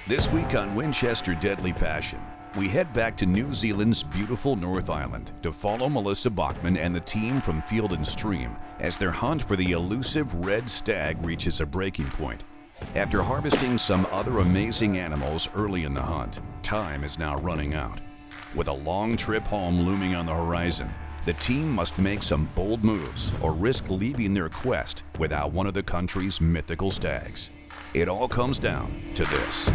This week on Winchester Deadly Passion, we head back to New Zealand's beautiful North Island to follow Melissa Bachman and the team from Field and Stream as their hunt for the elusive red stag reaches a breaking point. After harvesting some other amazing animals early in the hunt, time is now running out. With a long trip home looming on the horizon, the team must make some bold moves or risk leaving their quest without one of the country's mythical stags. It all comes down to this.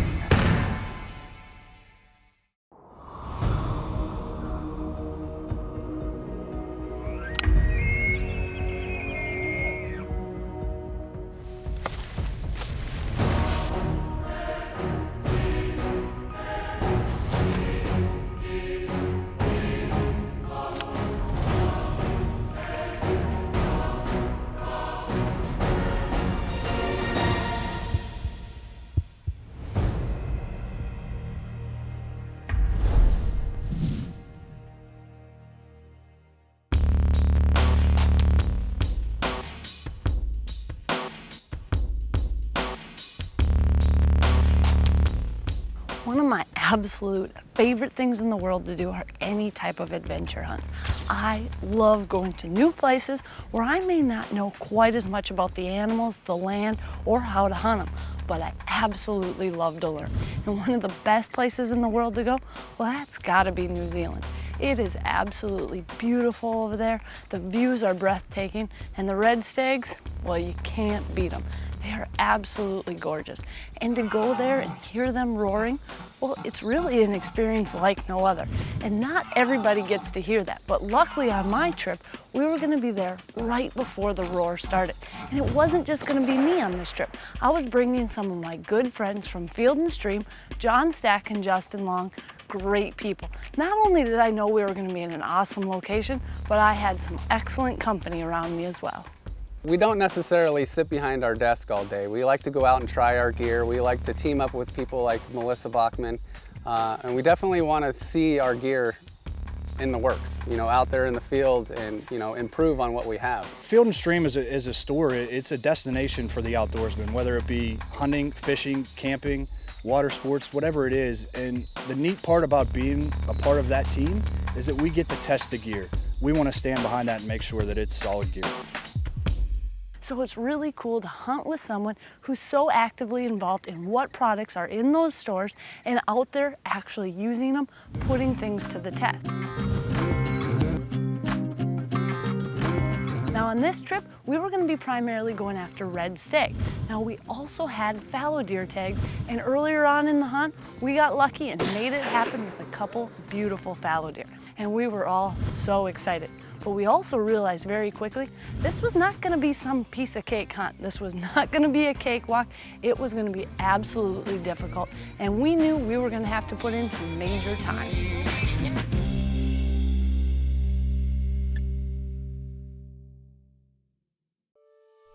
One of my absolute favorite things in the world to do are any type of adventure hunts. I love going to new places where I may not know quite as much about the animals, the land, or how to hunt them, but I absolutely love to learn. And one of the best places in the world to go, well, that's gotta be New Zealand. It is absolutely beautiful over there. The views are breathtaking, and the red stags, well, you can't beat them. They are absolutely gorgeous. And to go there and hear them roaring, well, it's really an experience like no other. And not everybody gets to hear that. But luckily on my trip, we were gonna be there right before the roar started. And it wasn't just gonna be me on this trip. I was bringing some of my good friends from Field and Stream, John Stack and Justin Long, great people. Not only did I know we were gonna be in an awesome location, but I had some excellent company around me as well. We don't necessarily sit behind our desk all day. We like to go out and try our gear. We like to team up with people like Melissa Bachman. And we definitely want to see our gear in the works, out there in the field and, improve on what we have. Field and Stream is a store. It's a destination for the outdoorsman, whether it be hunting, fishing, camping, water sports, whatever it is. And the neat part about being a part of that team is that we get to test the gear. We want to stand behind that and make sure that it's solid gear. So it's really cool to hunt with someone who's so actively involved in what products are in those stores and out there actually using them, putting things to the test. Now on this trip, we were going to be primarily going after red stag. Now we also had fallow deer tags, and earlier on in the hunt, we got lucky and made it happen with a couple beautiful fallow deer. And we were all so excited. But we also realized very quickly, this was not gonna be some piece of cake hunt. This was not gonna be a cakewalk. It was gonna be absolutely difficult. And we knew we were gonna have to put in some major time.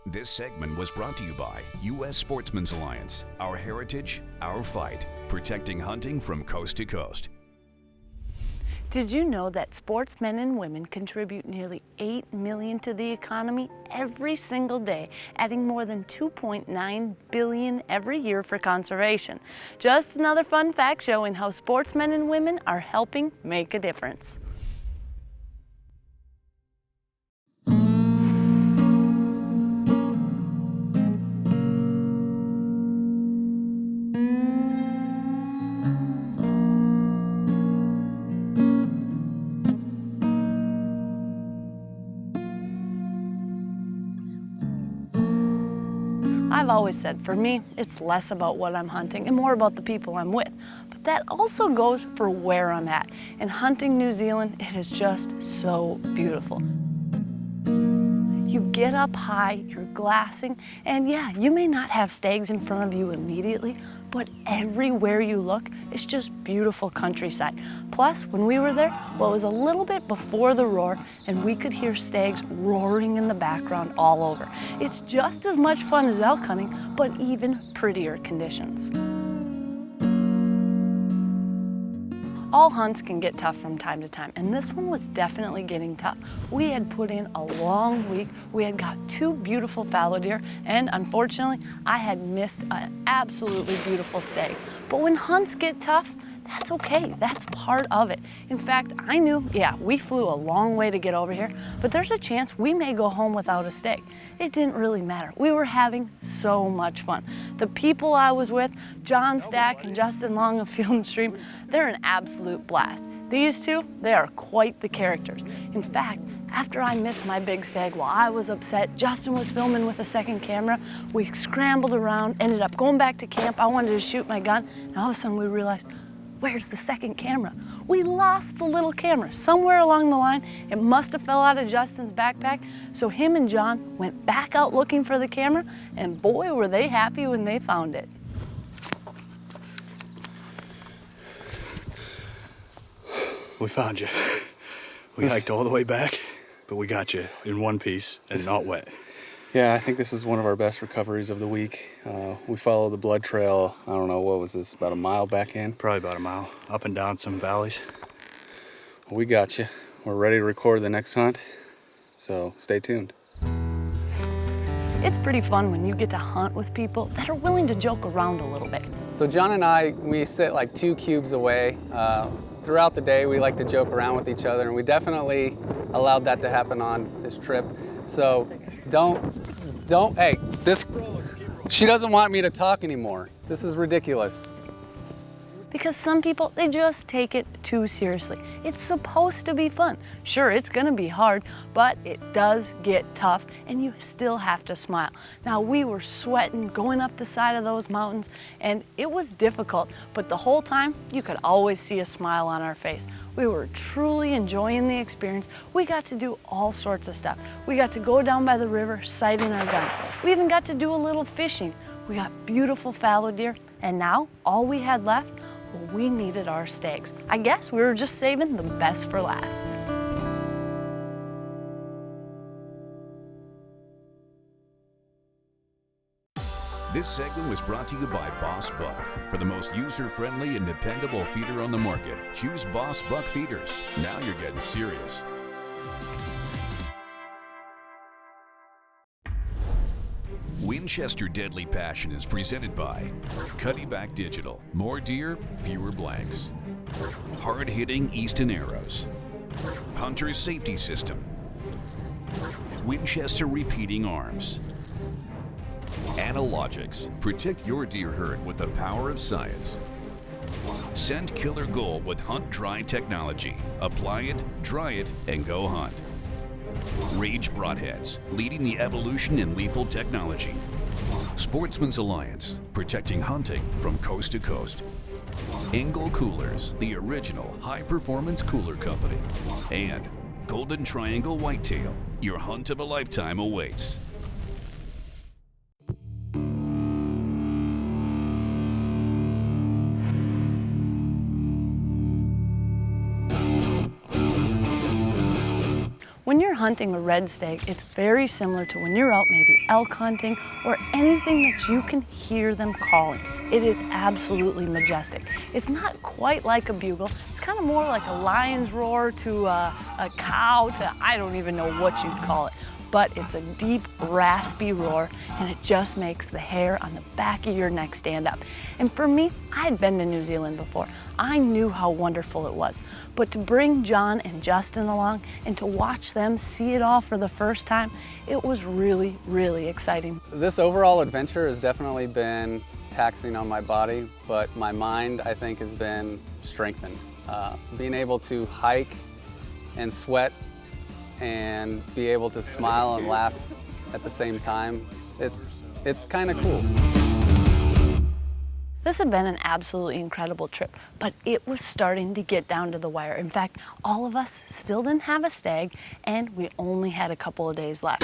This segment was brought to you by U.S. Sportsman's Alliance, our heritage, our fight, protecting hunting from coast to coast. Did you know that sportsmen and women contribute nearly $8 million to the economy every single day, adding more than $2.9 billion every year for conservation? Just another fun fact showing how sportsmen and women are helping make a difference. I've always said, for me, it's less about what I'm hunting and more about the people I'm with. But that also goes for where I'm at. And hunting New Zealand, it is just so beautiful. You get up high, you're glassing, and yeah, you may not have stags in front of you immediately, but everywhere you look, it's just beautiful countryside. Plus, when we were there, well, it was a little bit before the roar, and we could hear stags roaring in the background all over. It's just as much fun as elk hunting, but even prettier conditions. All hunts can get tough from time to time, and this one was definitely getting tough. We had put in a long week. We had got 2 beautiful fallow deer, and unfortunately, I had missed an absolutely beautiful stag. But when hunts get tough, that's okay, that's part of it. In fact, I knew, yeah, we flew a long way to get over here, but there's a chance we may go home without a stag. It didn't really matter. We were having so much fun. The people I was with, John Stag and Justin Long of Field and Stream, they're an absolute blast. These two, they are quite the characters. In fact, after I missed my big stag while I was upset, Justin was filming with a second camera. We scrambled around, ended up going back to camp. I wanted to shoot my gun, and all of a sudden we realized, where's the second camera? We lost the little camera somewhere along the line. It must have fell out of Justin's backpack. So him and John went back out looking for the camera, and boy, were they happy when they found it. We found you. We hiked all the way back, but we got you in one piece and not wet. Yeah, I think this was one of our best recoveries of the week. We followed the blood trail, I don't know, what was this, about a mile back in? Probably about a mile, up and down some valleys. We got you. We're ready to record the next hunt, so stay tuned. It's pretty fun when you get to hunt with people that are willing to joke around a little bit. So John and I, we sit like 2 cubes away. Throughout the day, we like to joke around with each other, and we definitely allowed that to happen on this trip. So hey, she doesn't want me to talk anymore. This is ridiculous. Because some people, they just take it too seriously. It's supposed to be fun. Sure, it's gonna be hard, but it does get tough, and you still have to smile. Now, we were sweating going up the side of those mountains, and it was difficult, but the whole time, you could always see a smile on our face. We were truly enjoying the experience. We got to do all sorts of stuff. We got to go down by the river, sighting our guns. We even got to do a little fishing. We got beautiful fallow deer, and now, all we had left, well, we needed our stags. I guess we were just saving the best for last. This segment was brought to you by Boss Buck. For the most user-friendly and dependable feeder on the market, choose Boss Buck feeders. Now you're getting serious. Winchester Deadly Passion is presented by Cuddyback Digital. More deer, fewer blanks. Hard-hitting Easton Arrows. Hunter's Safety System. Winchester Repeating Arms. Analogics. Protect your deer herd with the power of science. Scent Killer Gold with Hunt Dry technology. Apply it, dry it, and go hunt. Rage Broadheads, leading the evolution in lethal technology. Sportsman's Alliance, protecting hunting from coast to coast. Engel Coolers, the original high-performance cooler company. And Golden Triangle Whitetail, your hunt of a lifetime awaits. When you're hunting a red stag, it's very similar to when you're out maybe elk hunting or anything that you can hear them calling. It is absolutely majestic. It's not quite like a bugle. It's kind of more like a lion's roar to a cow to, I don't even know what you'd call it. But it's a deep, raspy roar, and it just makes the hair on the back of your neck stand up. And for me, I had been to New Zealand before. I knew how wonderful it was. But to bring John and Justin along and to watch them see it all for the first time, it was really, really exciting. This overall adventure has definitely been taxing on my body, but my mind, I think, has been strengthened. Being able to hike and sweat and be able to smile and laugh at the same time, it's kind of cool. This had been an absolutely incredible trip, but it was starting to get down to the wire. In fact, all of us still didn't have a stag, and we only had a couple of days left.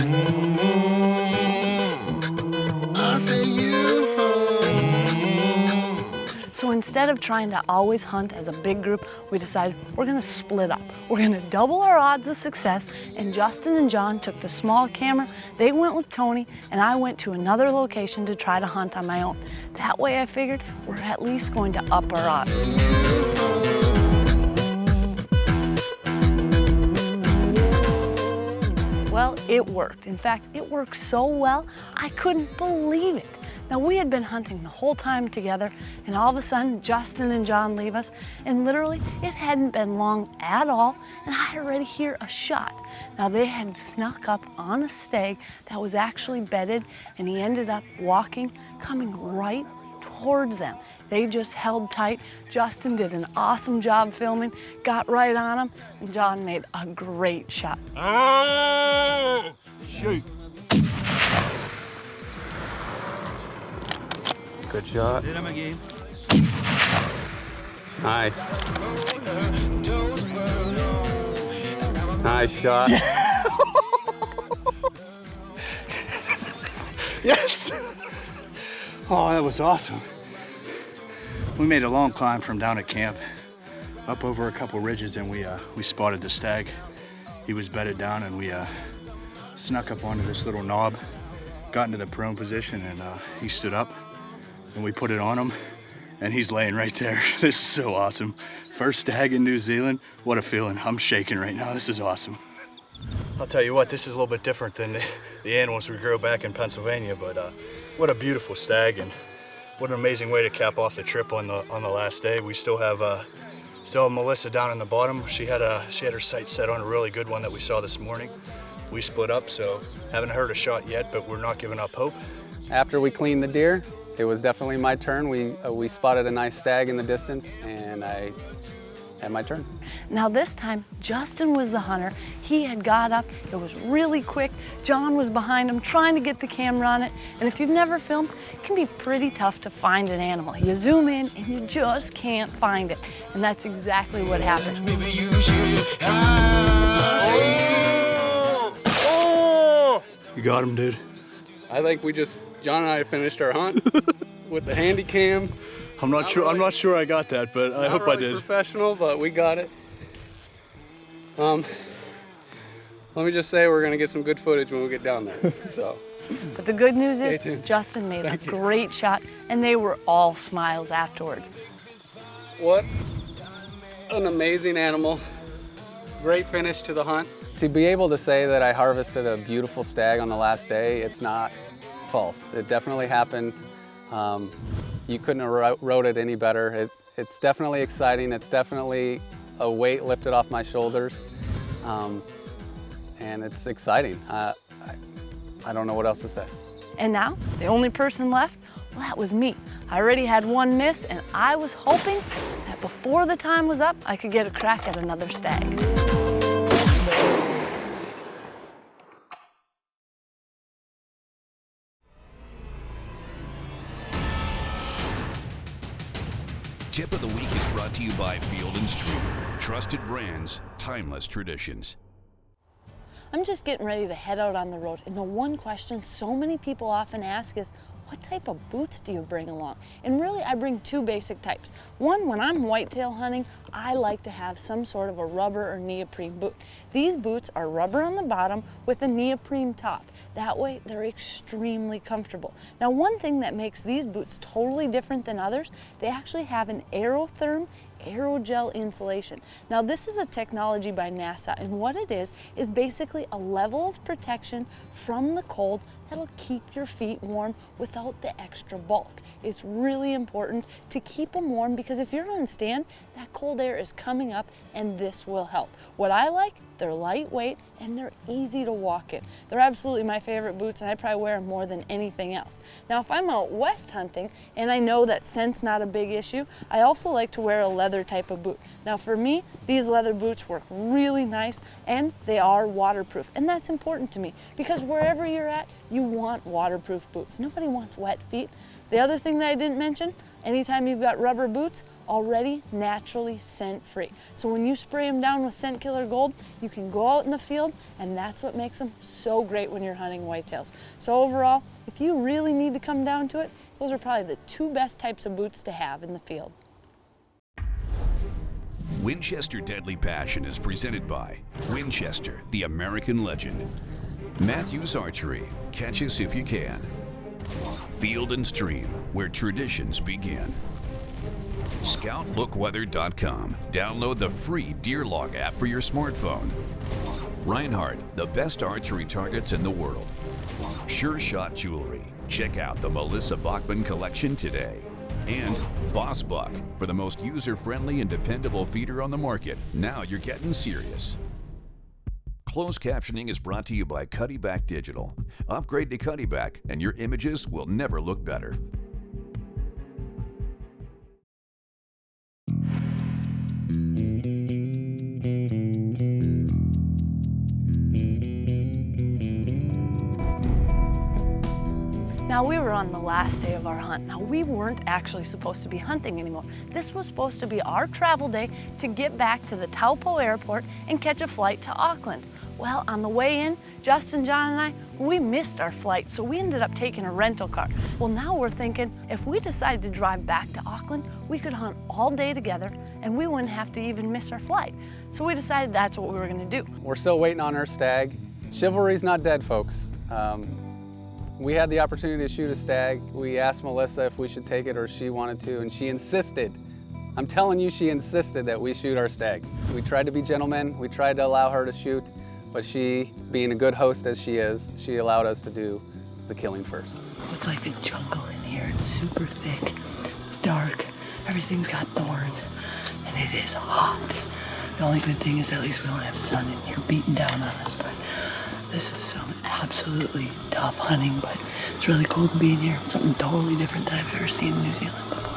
So instead of trying to always hunt as a big group, we decided we're gonna split up. We're gonna double our odds of success, and Justin and John took the small camera, they went with Tony, and I went to another location to try to hunt on my own. That way I figured we're at least going to up our odds. Well, it worked. In fact, it worked so well, I couldn't believe it. Now, we had been hunting the whole time together, and all of a sudden, Justin and John leave us, and literally, it hadn't been long at all, and I already hear a shot. Now, they had snuck up on a stag that was actually bedded, and he ended up coming right towards them. They just held tight. Justin did an awesome job filming, got right on him, and John made a great shot. Oh! Shoot. Good shot. Did him again. Nice. Nice shot. Yes! Oh, that was awesome. We made a long climb from down at camp, up over a couple ridges, and we spotted the stag. He was bedded down, and we snuck up onto this little knob, got into the prone position, and he stood up, and we put it on him, and he's laying right there. This is so awesome. First stag in New Zealand. What a feeling. I'm shaking right now. This is awesome. I'll tell you what, this is a little bit different than the animals we grew back in Pennsylvania, but what a beautiful stag, and what an amazing way to cap off the trip on the last day. We still have Melissa down in the bottom. She had her sights set on a really good one that we saw this morning. We split up, so haven't heard a shot yet, but we're not giving up hope. After we cleaned the deer, it was definitely my turn. We spotted a nice stag in the distance, and I had my turn. Now this time, Justin was the hunter. He had got up, it was really quick. John was behind him trying to get the camera on it. And if you've never filmed, it can be pretty tough to find an animal. You zoom in and you just can't find it. And that's exactly what happened. You got him, dude. I think John and I finished our hunt with the handy cam. I'm not sure I got that, but I hope I did. Professional, but we got it. Let me just say we're gonna get some good footage when we get down there. So. But the good news is Justin made a great shot, and they were all smiles afterwards. What an amazing animal. Great finish to the hunt. To be able to say that I harvested a beautiful stag on the last day, it's not false. It definitely happened. You couldn't have wrote it any better. It's definitely exciting. It's definitely a weight lifted off my shoulders. And it's exciting. I don't know what else to say. And now, the only person left, well, that was me. I already had one miss, and I was hoping that before the time was up, I could get a crack at another stag. Tip of the week is brought to you by Field & Stream. Trusted brands, timeless traditions. I'm just getting ready to head out on the road, and the one question so many people often ask is, what type of boots do you bring along? And really, I bring two basic types. One, when I'm whitetail hunting, I like to have some sort of a rubber or neoprene boot. These boots are rubber on the bottom with a neoprene top. That way, they're extremely comfortable. Now, one thing that makes these boots totally different than others, they actually have an aerotherm aerogel insulation. Now, this is a technology by NASA, and what it is basically a level of protection from the cold that'll keep your feet warm without the extra bulk. It's really important to keep them warm because if you're on stand, that cold air is coming up and this will help. What I like, they're lightweight and they're easy to walk in. They're absolutely my favorite boots, and I probably wear them more than anything else. Now, if I'm out west hunting and I know that scent's not a big issue, I also like to wear a leather type of boot. Now, for me, these leather boots work really nice and they are waterproof, and that's important to me because wherever you're at, you want waterproof boots. Nobody wants wet feet. The other thing that I didn't mention, anytime you've got rubber boots, already naturally scent free. So when you spray them down with Scent Killer Gold, you can go out in the field, and that's what makes them so great when you're hunting whitetails. So overall, if you really need to come down to it, those are probably the two best types of boots to have in the field. Winchester Deadly Passion is presented by Winchester, the American legend. Matthews Archery, catch us if you can. Field & Stream, where traditions begin. ScoutLookWeather.com. Download the free deer log app for your smartphone. Reinhardt, the best archery targets in the world. Sure Shot Jewelry. Check out the Melissa Bachman collection today. And Boss Buck, for the most user-friendly and dependable feeder on the market. Now you're getting serious. Closed captioning is brought to you by Cuddyback Digital. Upgrade to Cuddyback and your images will never look better. Now, we were on the last day of our hunt. Now, we weren't actually supposed to be hunting anymore. This was supposed to be our travel day to get back to the Taupo airport and catch a flight to Auckland. Well, on the way in, Justin, John, and I, we missed our flight, so we ended up taking a rental car. Well, now we're thinking if we decided to drive back to Auckland, we could hunt all day together and we wouldn't have to even miss our flight. So we decided that's what we were gonna do. We're still waiting on our stag. Chivalry's not dead, folks. We had the opportunity to shoot a stag. We asked Melissa if we should take it or she wanted to, and she insisted. I'm telling you, she insisted that we shoot our stag. We tried to be gentlemen. We tried to allow her to shoot, but she, being a good host as she is, she allowed us to do the killing first. It's like a jungle in here. It's super thick. It's dark. Everything's got thorns, and it is hot. The only good thing is at least we don't have sun in here beating down on us, but this is some absolutely tough hunting, but it's really cool to be in here. Something totally different than I've ever seen in New Zealand before.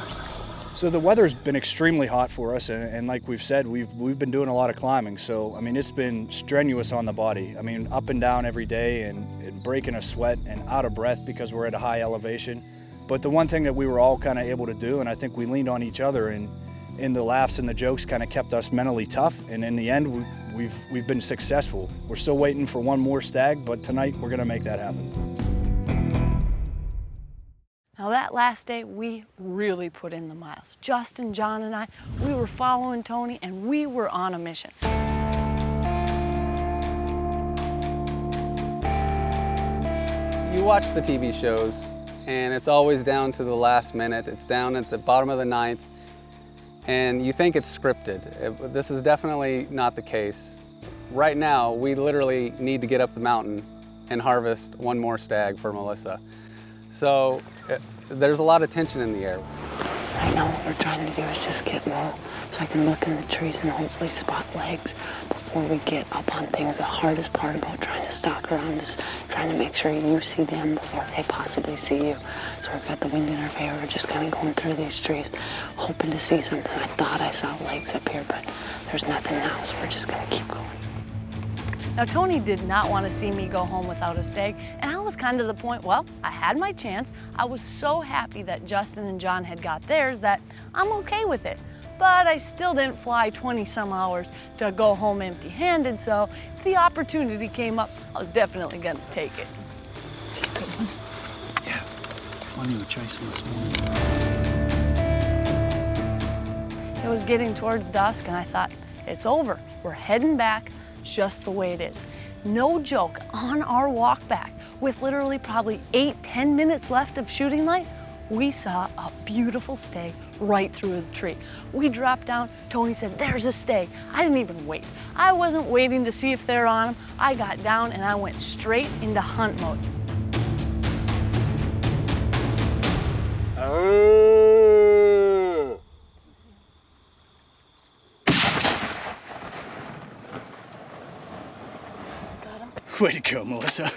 So the weather's been extremely hot for us, and like we've said, we've been doing a lot of climbing. So I mean, it's been strenuous on the body. I mean, up and down every day, and breaking a sweat and out of breath because we're at a high elevation. But the one thing that we were all kind of able to do, and I think we leaned on each other, and the laughs and the jokes kind of kept us mentally tough. And in the end, we've been successful. We're still waiting for one more stag, but tonight we're going to make that happen. Now, that last day, we really put in the miles. Justin, John, and I, we were following Tony, and we were on a mission. You watch the TV shows, and it's always down to the last minute. It's down at the bottom of the ninth, and you think it's scripted. This is definitely not the case. Right now, we literally need to get up the mountain and harvest one more stag for Melissa. So there's a lot of tension in the air. Right now what we're trying to do is just get low so I can look in the trees and hopefully spot legs before we get up on things. The hardest part about trying to stalk around is trying to make sure you see them before they possibly see you. So we've got the wind in our favor. We're just kind of going through these trees, hoping to see something. I thought I saw legs up here, but there's nothing now, so we're just gonna keep going. Now, Tony did not want to see me go home without a stag, and I was kind of the point, well, I had my chance. I was so happy that Justin and John had got theirs that I'm okay with it. But I still didn't fly 20-some hours to go home empty-handed, so if the opportunity came up, I was definitely gonna take it. Is he a good one? Yeah, one you were chasing this morning. It was getting towards dusk, and I thought, it's over. We're heading back just the way it is. No joke, on our walk back, with literally probably 8-10 minutes left of shooting light, we saw a beautiful stag right through the tree. We dropped down, Tony said, there's a stag. I didn't even wait. I wasn't waiting to see if they're on them. I got down and I went straight into hunt mode. Way to go, Melissa.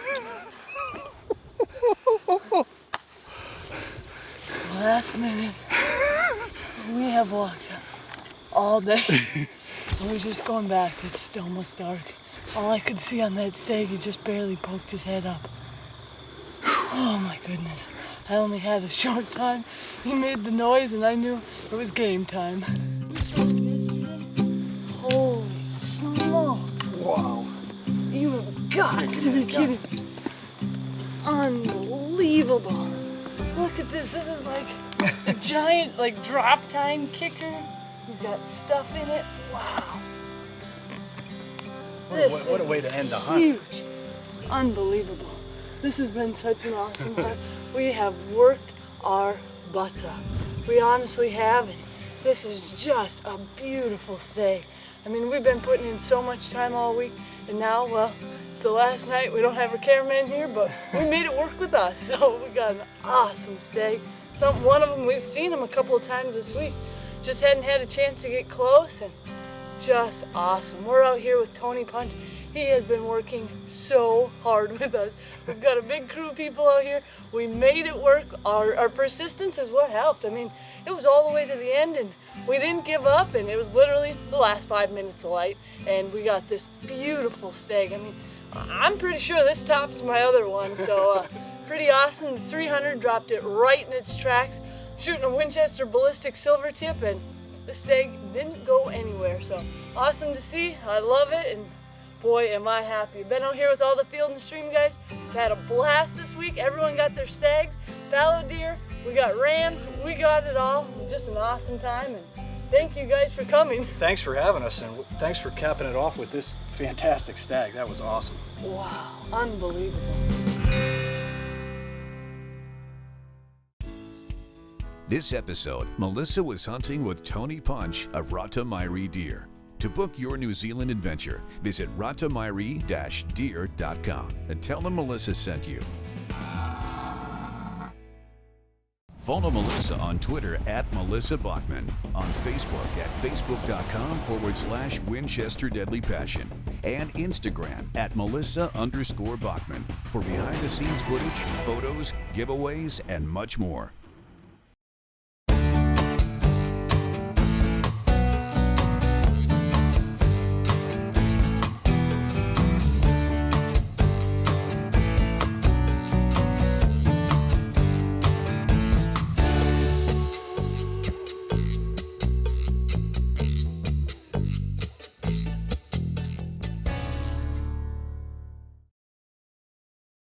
Last minute, we have walked all day. And we're just going back. It's almost dark. All I could see on that stag, he just barely poked his head up. Oh my goodness. I only had a short time. He made the noise and I knew it was game time. Holy smokes. Wow. You have got to be kidding. Unbelievable. Look at this. This is like a giant drop tine kicker. He's got stuff in it. Wow. What a way to end the hunt. Huge. Unbelievable. This has been such an awesome hunt. We have worked our butts off. We honestly have. This is just a beautiful stag. I mean, we've been putting in so much time all week. And now, well, it's the last night. We don't have our cameraman here, but we made it work with us. So we got an awesome stag. One of them, we've seen him a couple of times this week. Just hadn't had a chance to get close, and just awesome. We're out here with Tony Punch. He has been working so hard with us. We've got a big crew of people out here. We made it work. Our persistence is what helped. I mean, it was all the way to the end, and we didn't give up, and it was literally the last 5 minutes of light, and we got this beautiful stag. I mean, I'm pretty sure this tops my other one, so pretty awesome. The 300 dropped it right in its tracks, shooting a Winchester ballistic silver tip, and the stag didn't go anywhere. So awesome to see. I love it, and boy, am I happy. Been out here with all the Field and Stream guys. We've had a blast this week. Everyone got their stags, fallow deer, we got rams, we got it all. Just an awesome time, and thank you guys for coming. Thanks for having us, and thanks for capping it off with this fantastic stag. That was awesome. Wow, unbelievable. This episode, Melissa was hunting with Tony Punch of Ratamairi Deer. To book your New Zealand adventure, visit ratamairi-deer.com and tell them Melissa sent you. Follow Melissa on Twitter at Melissa Bachman, on Facebook at facebook.com/Winchester Deadly Passion, and Instagram at Melissa_Bachman for behind-the-scenes footage, photos, giveaways, and much more.